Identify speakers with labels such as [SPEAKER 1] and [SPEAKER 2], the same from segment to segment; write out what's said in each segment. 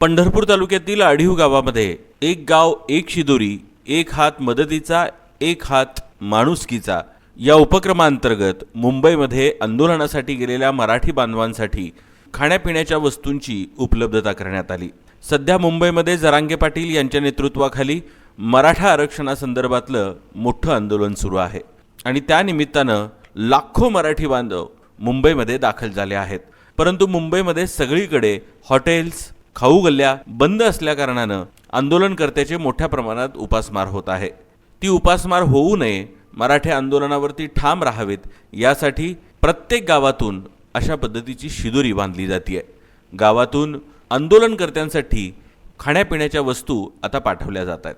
[SPEAKER 1] पंढरपूर तालुक्यातील आढीव गावामध्ये एक गाव एक शिदोरी, एक हात मदतीचा, एक हात माणुसकीचा या उपक्रमांतर्गत मुंबईमध्ये आंदोलनासाठी गेलेल्या मराठी बांधवांसाठी खाण्यापिण्याच्या वस्तूंची उपलब्धता करण्यात आली। सध्या मुंबईमध्ये जरांगे पाटील यांच्या नेतृत्वाखाली मराठा आरक्षणासंदर्भातलं मोठं आंदोलन सुरू आहे आणि त्या निमित्तानं लाखो मराठी बांधव मुंबईमध्ये दाखल झाले आहेत। परंतु मुंबईमध्ये सगळीकडे हॉटेल्स, खाऊ गल्ल्या बंद असल्या कारणानं आंदोलनकर्त्याचे मोठ्या प्रमाणात उपासमार होत आहे। ती उपासमार होऊ नये, मराठी आंदोलनावरती ठाम राहावेत यासाठी प्रत्येक गावातून अशा पद्धतीची शिदोरी बांधली जाते। गावातून आंदोलनकर्त्यांसाठी खाण्यापिण्याच्या वस्तू आता पाठवल्या जात आहेत।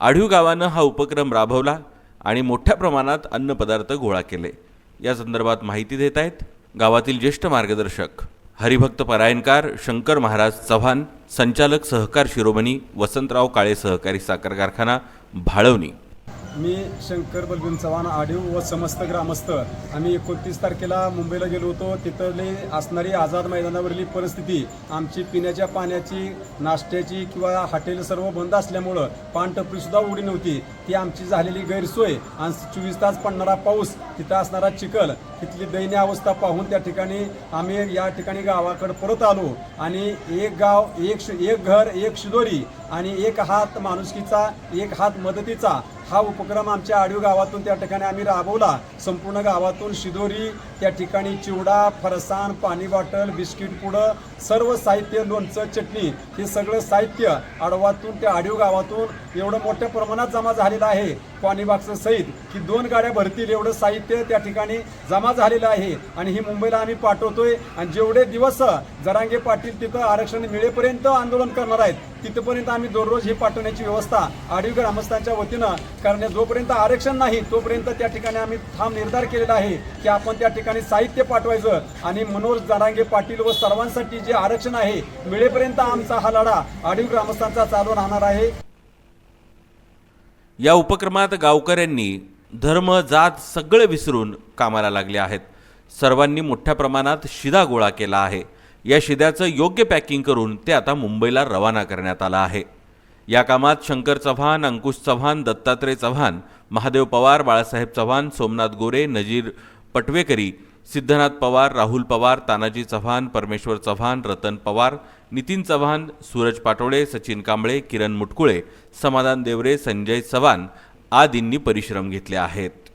[SPEAKER 1] आढीव गावानं हा उपक्रम राबवला आणि मोठ्या प्रमाणात अन्नपदार्थ गोळा केले। या संदर्भात माहिती देत आहेत गावातील ज्येष्ठ मार्गदर्शक हरिभक्त परायणकार शंकर महाराज चव्हाण, संचालक सहकार शिरोमणी वसंतराव काळे सहकारी साखर कारखाना भाळवणी।
[SPEAKER 2] मी शंकर बलबीन चव्हाण, आढीव व समस्त ग्रामस्थ आम्ही 29 तारखेला मुंबईला गेलो होतो। तिथली असणारी आझाद मैदानावरील परिस्थिती, आमची पिण्याच्या पाण्याची, नाश्त्याची किंवा हॉटेल सर्व बंद असल्यामुळं पानटपरीसुद्धा उडी नव्हती। ती आमची झालेली गैरसोय आणि 24 तास पडणारा पाऊस, तिथं असणारा चिखल, तिथली दयनीय अवस्था पाहून त्या ठिकाणी आम्ही या ठिकाणी गावाकडे परत आलो आणि एक गाव एक घर एक शिदोरी आणि एक हात माणुसकीचा, एक हात मदतीचा हा उपक्रम आमच्या आढीव गावातून त्या ठिकाणी आम्ही राबवला। संपूर्ण गावातून शिदोरी, त्या ठिकाणी चिवडा, फरसाण, पाणी बॉटल, बिस्किट पुडं, सर्व साहित्य, लोणचं, चटणी, हे सगळं साहित्य आडवातून त्या आढीव गावातून एवढं मोठ्या प्रमाणात जमा झालेलं आहे। पाणी बॉक्स सहित की 2 गाड्या भरतील एवढं साहित्य त्या ठिकाणी जमा झालेलं आहे आणि ही मुंबईला आम्ही पाठवतोय। आणि जेवढे दिवस जरांगे पाटील तिथं आरक्षण मिळेपर्यंत आंदोलन करणार आहेत, तिथपर्यंत आम्ही दररोज हे पाठवण्याची व्यवस्था आढीव ग्रामस्थांच्या वतीनं करणे। जोपर्यंत आरक्षण नाही तोपर्यंत त्या ठिकाणी आम्ही ठाम निर्धार केलेला आहे की आपण त्या ठिकाणी साहित्य पाठवायचं आणि मनोज जरांगे पाटील व सर्वांसाठी जे आरक्षण आहे मिळेपर्यंत आमचा हा लढा आढीव ग्रामस्थांचा चालू राहणार आहे।
[SPEAKER 1] या उपक्रमात गावकऱ्यांनी धर्म जात सगळे विसरून कामाला लागले आहेत। सर्वांनी मोठ्या प्रमाणात शिधा गोळा केला आहे। या शिद्याचं योग्य पॅकिंग करून ते आता मुंबईला रवाना करण्यात आलं आहे। या कामात शंकर चव्हाण, अंकुश चव्हाण, दत्तात्रय चव्हाण, महादेव पवार, बाळासाहेब चव्हाण, सोमनाथ गोरे, नजीर पटवेकरी, सिद्धनाथ पवार, राहुल पवार, तानाजी चव्हाण, परमेश्वर चव्हाण, रतन पवार, नितीन चव्हाण, सूरज पाटोळे, सचिन कांबळे, किरण मुटकुळे, समाधान देवरे, संजय चव्हाण आदींनी परिश्रम घेतले आहेत।